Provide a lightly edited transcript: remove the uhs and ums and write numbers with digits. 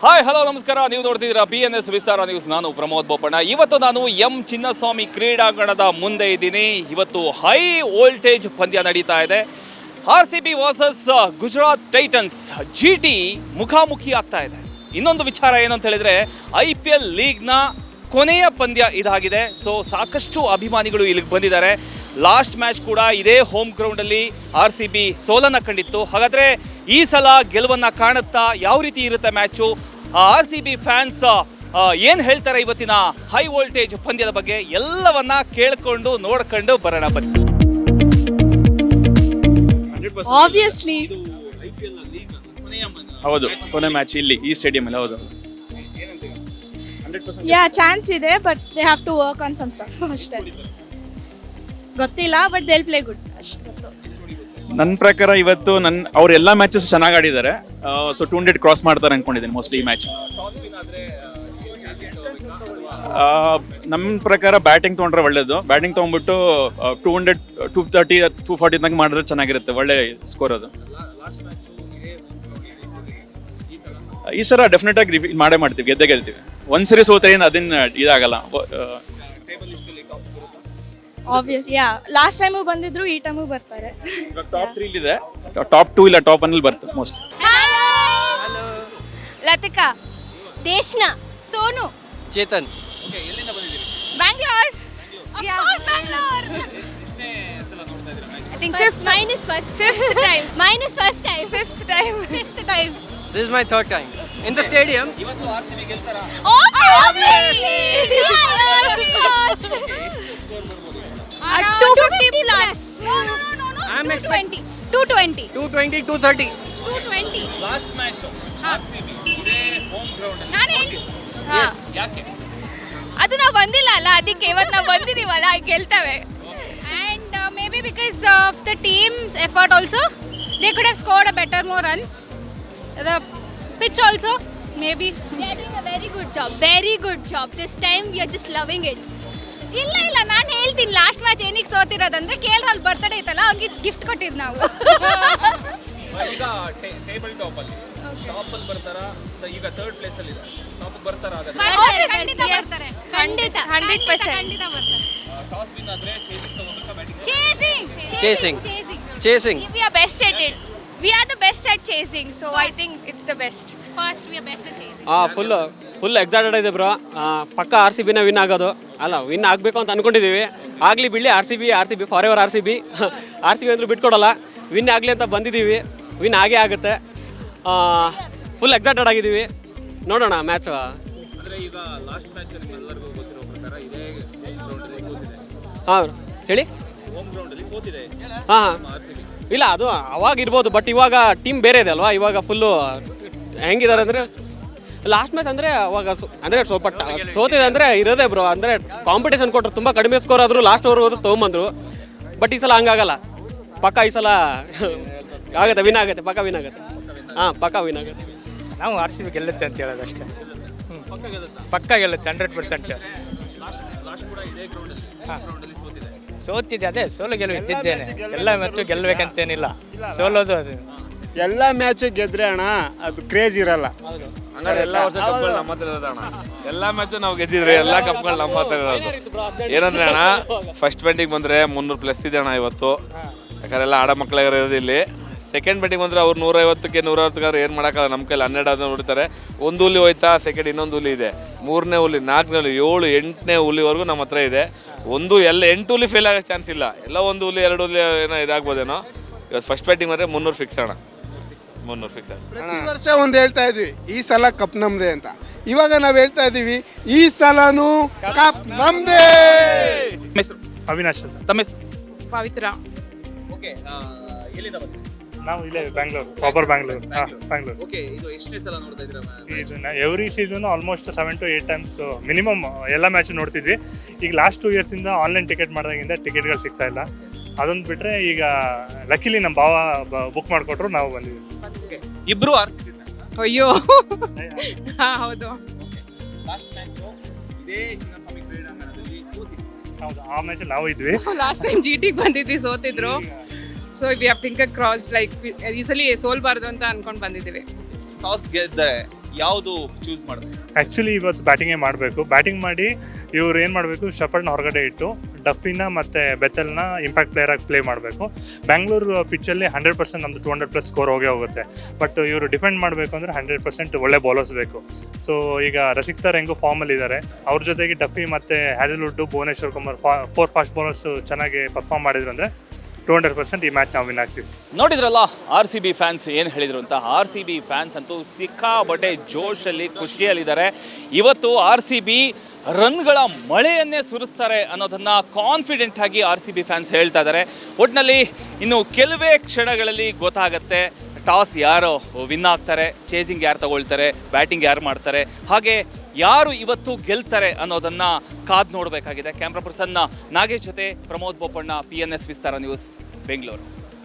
Hi hello ನಮಸ್ಕಾರ. ನೀವು ನೋಡ್ತಿದ್ದೀರಾ PNS ವಿಸ್ತಾರ ನ್ಯೂಸ್. ನಾನು ಪ್ರಮೋದ್ ಬೋಪಣ್ಣ. ಇವತ್ತು ನಾನು ಎಂ ಚಿನ್ನಸ್ವಾಮಿ ಕ್ರೀಡಾಂಗಣದ ಮುಂದೆ ಇದ್ದೀನಿ. ಇವತ್ತು ಹೈ ವೋಲ್ಟೇಜ್ ಪಂದ್ಯ ನಡೀತಾ ಇದೆ. RCB versus Gujarat Titans GT ಮುಖಾಮುಖಿ ಆಗ್ತಾ ಇದೆ. ಇನ್ನೊಂದು ವಿಚಾರ ಏನಂತ ಹೇಳಿದ್ರೆ IPL ಲೀಗ್ನ ಕೊನೆಯ ಪಂದ್ಯ ಇದಾಗಿದೆ. ಸೊ ಸಾಕಷ್ಟು ಅಭಿಮಾನಿಗಳು ಇಲ್ಲಿಗೆ ಬಂದಿದ್ದಾರೆ. ಲಾಸ್ಟ್ ಮ್ಯಾಚ್ ಕೂಡ ಇದೇ ಹೋಮ್ ಗ್ರೌಂಡಲ್ಲಿ RCB ಸೋಲನ್ನು ಕಂಡಿತ್ತು. ಹಾಗಾದರೆ ಈ ಸಲ ಗೆಲುವನ್ನು ಕಾಣುತ್ತಾ? ಯಾವ ರೀತಿ ಇರುತ್ತೆ ಮ್ಯಾಚು? RCB ಫ್ಯಾನ್ಸ್ ಏನು ಹೇಳ್ತಾರೆ ಇವತ್ತಿನ ಹೈ ವೋಲ್ಟೇಜ್ ಪಂದ್ಯದ ಬಗ್ಗೆ ಎಲ್ಲವನ್ನ ಕೇಳಿಕೊಂಡು ನೋಡ್ಕೊಂಡು ಬರೋಣ ಬನ್ನಿ. ಆಬ್ವಿಯಸ್ಲಿ ಹೌದು, ಕೊನೆ ಮ್ಯಾಚ್ ಇಲ್ಲಿ ಈ ಸ್ಟೇಡಿಯಂ ಅಲ್ಲಿ. ಹೌದು, ಚಾನ್ಸ್ ಇದೆ, but they have to work on some stuff ಅಷ್ಟೇ. ಗೊತ್ತಿಲ್ಲ, but they will play good ಅಷ್ಟೇ ಗೊತ್ತು. ನನ್ನ ಪ್ರಕಾರ ಇವತ್ತು ಅವ್ರ ಎಲ್ಲ ಮ್ಯಾಚಸ್ ಚೆನ್ನಾಗಿ ಆಡಿದ್ದಾರೆ. ಸೊ 200 ಕ್ರಾಸ್ ಮಾಡ್ತಾರೆ ಅನ್ಕೊಂಡಿದ್ದೀನಿ ಮೋಸ್ಟ್ಲಿ ಈ ಮ್ಯಾಚ್. ನಮ್ಮ ಪ್ರಕಾರ ಬ್ಯಾಟಿಂಗ್ ತೊಗೊಂಡ್ರೆ ಒಳ್ಳೇದು. ಬ್ಯಾಟಿಂಗ್ ತೊಗೊಂಡ್ಬಿಟ್ಟು 200, 230, 240 ತನಕ ಮಾಡಿದ್ರೆ ಚೆನ್ನಾಗಿರುತ್ತೆ. ಒಳ್ಳೆ ಸ್ಕೋರ್ ಅದು. ಈ ಸಲ ಡೆಫಿನೆಟ್ ಆಗಿ ಮಾಡೇ ಮಾಡ್ತೀವಿ, ಗೆದ್ದೇ ಗೆಲ್ತೀವಿ. ಒಂದ್ಸರಿ ಸೋತ್ರೆ ಏನು ಅದೇನು ಇದಾಗಲ್ಲ. ಆಬ್ವಿಯಸ್, ಲಾಸ್ಟ್ ಟೈಮು ಬಂದಿದ್ರು, ಈ ಟೈಮು ಬರ್ತಾರೆ. ಟಾಪ್ 3 ಇದೆ, ಟಾಪ್ 2 ಇಲ್ಲ ಟಾಪ್ 1 ಅಲ್ಲಿ ಬರ್ತದೆ mostly. Hello, Latika, Deshna, Sonu, Chetan. Bangalore. I think fifth time. This is my third time in the stadium. Obviously. 250 plus. No. I'm 220. 220. 220, 230. 220. Last match RCB ಇದೇ ಹೋಮ್ ಗ್ರೌಂಡ್ ಅಲ್ಲಿ. ನಾನು Yes. ಯಾಕೆ? ಅದು ನಾವು ಬಂದಿಲ್ಲ ಅಲ್ಲ, ಅದಕ್ಕೆ ಇವತ್ತು ನಾವು ಬಂದಿದ್ದೀವಲ್ಲ, ಗೆಲ್ತವೆ. And maybe because of the team's effort also, they could have scored a more runs. The pitch also, maybe. They are doing a very good job. This time we are just loving it. ಇಲ್ಲ ನಾನು ಹೇಳ್ತೀನಿ, last match ಏನಕ್ಕೆ ಸೋತಿರೋದಂದ್ರೆ KL Rahul birthday ಇತ್ತಲ್ಲ, ಅವ್ನಿಗೆ gift ಕೊಟ್ಟಿದ್ದು ನಾವು. ಈಗ table top ಅಲ್ಲಿ ಬರ್ತಾರಾ? ಈಗ ಥರ್ಡ್ ಪ್ಲೇಸ್ ಅಲ್ಲಿ ಇದೆ. ಟಾಪ್ ಬರ್ತಾರಾ? ಖಂಡಿತ ಬರ್ತಾರೆ. 100% ಬರ್ತಾರೆ. ಟಾಸ್ ವಿನ್ ಆದ್ರೆ ಚೇಸಿಂಗ್ ತಗೊಂಡ್ರೆ batting. Chasing. We are best at it. We are the best at chasing, so I think it's the best. First, we are best at chasing. Full excited ಇದೆ bro. ಪಕ್ಕ RCBನ win ಆಗೋದು. ಅಲ್ಲ, win ಆಗಬೇಕು ಅಂತ ಅನ್ಕೊಂಡಿದ್ದೀವಿ. ಆಗಲಿ ಬಿಡಲಿ, RCB ಫಾರ್ ಎವರ್ RCB ಅಂದ್ರೆ ಬಿಟ್ಕೊಡಲ್ಲ. ವಿನ್ ಆಗಲಿ ಅಂತ ಬಂದಿದ್ದೀವಿ. ವಿನ್ ಆಗೇ ಆಗುತ್ತೆ. ಫುಲ್ ಎಕ್ಸೈಟೆಡ್ ಆಗಿದ್ದೀವಿ. ನೋಡೋಣ ಮ್ಯಾಚ್. ಅಂದ್ರೆ ಈಗ ಲಾಸ್ಟ್ ಮ್ಯಾಚ್ ನಿಮ್ಮೆಲ್ಲರಿಗೂ ಗೊತ್ತಿರೋ ಪ್ರಕಾರ ಇದೇ ಗ್ರೌಂಡ್ ಅಲ್ಲಿ ಸೋತಿದೆ. ಹಾಂ ಹೇಳಿ. ಹೋಮ್ ಗ್ರೌಂಡ್ ಅಲ್ಲಿ ಸೋತಿದೆ ಹಾಂ RCB. ಇಲ್ಲ, ಅದು ಅವಾಗ ಇರ್ಬೋದು, ಬಟ್ ಇವಾಗ ಟೀಮ್ ಬೇರೆ ಇದೆ ಅಲ್ವಾ. ಇವಾಗ ಫುಲ್ಲು ಹೆಂಗಿದ್ದಾರೆ ಅಂದರೆ, ಲಾಸ್ಟ್ ಮ್ಯಾಚ್ ಅಂದರೆ ಅವಾಗ ಅಂದರೆ ಸ್ವಲ್ಪ ಸೋತಿದೆ ಅಂದರೆ ಇರೋದೇ ಬ್ರೋ. ಅಂದರೆ ಕಾಂಪಿಟೇಷನ್ ಕೊಟ್ಟರು, ತುಂಬ ಕಡಿಮೆ ಸ್ಕೋರ್ ಆದರೂ ಲಾಸ್ಟ್ ಓವರ್ ಹೋದ್ರು ತೊಗೊಂಬಂದರು. ಬಟ್ ಈ ಸಲ ಹಂಗಾಗಲ್ಲ. ಪಕ್ಕ ಈ ಸಲ ಆಗುತ್ತೆ, ವಿನ್ ಆಗುತ್ತೆ, ಪಕ್ಕ ವಿನ್ ಆಗುತ್ತೆ. ಹಾಂ, ಪಕ್ಕ ವಿನ್ ಆಗುತ್ತೆ. ನಾವು RCB ಗೆಲ್ಲುತ್ತೆ ಅಂತ ಹೇಳೋದು ಅಷ್ಟೇ. ಪಕ್ಕ ಗೆಲ್ಲುತ್ತೆ 100%. ಲಾಸ್ಟ್ ಕೂಡ ಇದೇ ಗ್ರೌಂಡ್ ಅಲ್ಲಿ ಸೋತಿದೆ. ಸೋತಿದೆ, ಅದೇ ಸೋಲು ಗೆಲುವು ಇದ್ದಿದ್ದೇನೆ. ಎಲ್ಲ ಮ್ಯಾಚು ಗೆಲ್ಲಬೇಕಂತೇನಿಲ್ಲ, ಸೋಲೋದು ಅದು. ಎಲ್ಲ ಮ್ಯಾಚ್ ಗೆದ್ರೆ ಅಣ್ಣ ಅದು ಕ್ರೇಜ್ ಇರಲ್ಲ. ಎಲ್ಲ ವರ್ಷ ಕಪ್ಗಳು ನಮ್ಮ ಹತ್ರ ಇರೋದು ಅಣ್ಣ. ಎಲ್ಲ ಮ್ಯಾಚ್ ನಾವು ಗೆದ್ದಿದ್ರೆ ಎಲ್ಲ ಕಪ್ಗಳು ನಮ್ಮ ಹತ್ರ ಇರೋದು. ಏನಂದ್ರೆ ಅಣ್ಣ, ಫಸ್ಟ್ ಬ್ಯಾಟಿಂಗ್ ಬಂದ್ರೆ 300 ಪ್ಲಸ್ ಇದೆ ಅಣ್ಣ ಇವತ್ತು. ಯಾಕಂದ್ರೆ ಎಲ್ಲ ಆಡ ಮಕ್ಕಳಿಗಾರ ಇರೋದು ಇಲ್ಲಿ. ಸೆಕೆಂಡ್ ಬ್ಯಾಟಿಂಗ್ ಬಂದ್ರೆ ಅವ್ರು 150ಕ್ಕೆ 160 ಏನು ಮಾಡೋಕ್ಕಲ್ಲ. ನಮ್ಮ ಕೈಲಿ 12 ನೋಡ್ತಾರೆ. ಒಂದು ಹುಲಿ ಹೋಯ್ತಾ, ಸೆಕೆಂಡ್ ಇನ್ನೊಂದು ಹುಲಿ ಇದೆ, 3ನೇ ಹುಲಿ, 4ನೇ ಹುಲಿ, 7, 8ನೇ ಹುಲಿವರೆಗೂ ನಮ್ಮ ಹತ್ರ ಇದೆ. 8 ಹುಲಿ ಫೇಲ್ ಆಗೋ ಚಾನ್ಸ್ ಇಲ್ಲ. ಎಲ್ಲ 1 ಹುಲಿ 2 ಹುಲಿ ಏನೋ ಇದಾಗ್ಬೋದೇನೋ. ಇವತ್ತು ಫಸ್ಟ್ ಬ್ಯಾಟಿಂಗ್ ಬಂದರೆ 300 ಫಿಕ್ಸ್ ಅಣ್ಣ. 300 ಫಿಕ್ಸ್. ಪ್ರತಿ ವರ್ಷ ಒಂದು ಹೇಳ್ತಾ ಇದ್ವಿ ಈ ಸಲ ಕಪ್ ನಮ್ದೇ ಅಂತ. ಇವಾಗ ನಾವು ಹೇಳ್ತಾ ಇದೀವಿ ಈ ಸಲನೂ ಕಪ್ ನಮ್ದೇ. ಅವಿನಾಶ್ ಅಂತ. ತಮ್ಮ ಹೆಸರು? ಪವಿತ್ರ. ಓಕೆ, ಎಲ್ಲಿಂದ ಬಂದ್ರಿ? ನಾವು ಇಲ್ಲೇ ಬ್ಯಾಂಗ್ಳೂರ್, ಪ್ರಾಪರ್ ಬ್ಯಾಂಗ್ಳೂರ್. ಬ್ಯಾಂಗ್ಳೂರ್. ಓಕೆ, ಇದು ಎಷ್ಟನೇ ಸಲ ನೋಡ್ತಾ ಇದ್ದೀರಾ? ಇದನ್ನ every season almost 7 to 8 times minimum ಎಲ್ಲ ಮ್ಯಾಚ್ ನೋಡ್ತಿದ್ವಿ. ಈಗ ಲಾಸ್ಟ್ 2 years ಇಂದ ಆನ್ಲೈನ್ ಟಿಕೆಟ್ ಮಾಡಿದಾಗಿಂದ ಟಿಕೆಟ್ಗಳು ಸಿಗ್ತಾ ಇಲ್ಲ. ಅದೊಂದು ಬಿಟ್ಟರೆ ಈಗ ಲಕ್ಕಿಲಿ ನಮ್ಮ ಭಾವ ಬುಕ್ ಮಾಡಿಕೊಟ್ರು, ನಾವು ಬಂದಿದ್ವಿ. ಇಬ್ರು RCB. ಅಯ್ಯೋ, ಹೌದು. ಲಾಸ್ಟ್ ಮ್ಯಾಚ್ ಇದೇ ಚಿನ್ನಸ್ವಾಮಿ ಕ್ರೀಡಾಂಗಣದಲ್ಲಿ ಸೋತಿದೆ. ಹೌದು, ಆ ಮ್ಯಾಚ್ ನಾವು ಇದ್ವಿ. ಲಾಸ್ಟ್ ಟೈಮ್ GT ಬಂದಿದ್ವಿ, ಸೋತಿದ್ರು. So we have finger crossed, like ಈ ಸಲ ಸೋಲ್ಬಾರ್ದು ಅಂತ ಅನ್ಕೊಂಡು ಬಂದಿದ್ದೀವಿ. ಟಾಸ್ ಗೆದ್ದೆ ಯಾವುದು ಚೂಸ್ ಮಾಡಿದ್ರಿ? ಆ್ಯಕ್ಚುಲಿ ಇವತ್ತು ಬ್ಯಾಟಿಂಗೇ ಮಾಡಬೇಕು. ಬ್ಯಾಟಿಂಗ್ ಮಾಡಿ ಇವ್ರು ಏನು ಮಾಡಬೇಕು, ಶಪರ್ಡ್ನ ಹೊರಗಡೆ ಇಟ್ಟು ಡಫಿನ ಮತ್ತು ಬೆಥೆಲ್ನ ಇಂಪ್ಯಾಕ್ಟ್ ಪ್ಲೇಯರ್ ಆಗಿ ಪ್ಲೇ ಮಾಡಬೇಕು. ಬ್ಯಾಂಗ್ಳೂರು ಪಿಚ್ಚಲ್ಲಿ 100% ನಮ್ಮದು 200+ ಸ್ಕೋರ್ ಹೋಗುತ್ತೆ. ಬಟ್ ಇವರು ಡಿಫೆಂಡ್ ಮಾಡಬೇಕು ಅಂದರೆ 100% ಒಳ್ಳೆ ಬೌಲರ್ಸ್ ಬೇಕು. ಸೊ ಈಗ ರಸಿಕ್ತರ್ ಹೆಂಗೋ ಫಾರ್ಮಲ್ಲಿ ಇದ್ದಾರೆ. ಅವ್ರ ಜೊತೆಗೆ ಡಫಿ ಮತ್ತು ಹ್ಯಾಜಲ್ವುಡ್, ಭುವನೇಶ್ವರ್ ಕುಮಾರ್ 4 ಫಾಸ್ಟ್ ಬೌಲರ್ಸ್ ಚೆನ್ನಾಗಿ ಪರ್ಫಾರ್ಮ್ ಮಾಡಿದ್ರು ಅಂದರೆ 200% ಈ ಮ್ಯಾಚ್ ನಾವು ವಿನ್ ಆಗ್ತೀವಿ. ನೋಡಿದ್ರಲ್ಲ RCB ಫ್ಯಾನ್ಸ್ ಏನು ಹೇಳಿದ್ರು ಅಂತ. RCB ಫ್ಯಾನ್ಸ್ ಅಂತೂ ಸಿಕ್ಕಾಬಟ್ಟೆ ಜೋಶಲ್ಲಿ ಖುಷಿಯಲ್ಲಿದ್ದಾರೆ. ಇವತ್ತು RCB ರನ್ಗಳ ಮಳೆಯನ್ನೇ ಸುರಿಸ್ತಾರೆ ಅನ್ನೋದನ್ನ ಕಾನ್ಫಿಡೆಂಟ್ ಆಗಿ RCB ಫ್ಯಾನ್ಸ್ ಹೇಳ್ತಾ ಇದ್ದಾರೆ. ಒಟ್ಟಿನಲ್ಲಿ ಇನ್ನು ಕೆಲವೇ ಕ್ಷಣಗಳಲ್ಲಿ ಗೊತ್ತಾಗತ್ತೆ ಟಾಸ್ ಯಾರು ವಿನ್ ಆಗ್ತಾರೆ, ಚೇಸಿಂಗ್ ಯಾರು ತಗೊಳ್ತಾರೆ, ಬ್ಯಾಟಿಂಗ್ ಯಾರು ಮಾಡ್ತಾರೆ, ಹಾಗೆ ಯಾರು ಇವತ್ತು ಗೆಲ್ತಾರೆ ಅನ್ನೋದನ್ನ ಕಾದು ನೋಡಬೇಕಾಗಿದೆ. ಕ್ಯಾಮ್ರಾ ಪರ್ಸನ್ ನಾಗೇಶ್ ಜೊತೆ ಪ್ರಮೋದ್ ಬೋಪಣ್ಣ, PNS ವಿಸ್ತಾರ ನ್ಯೂಸ್, ಬೆಂಗಳೂರು.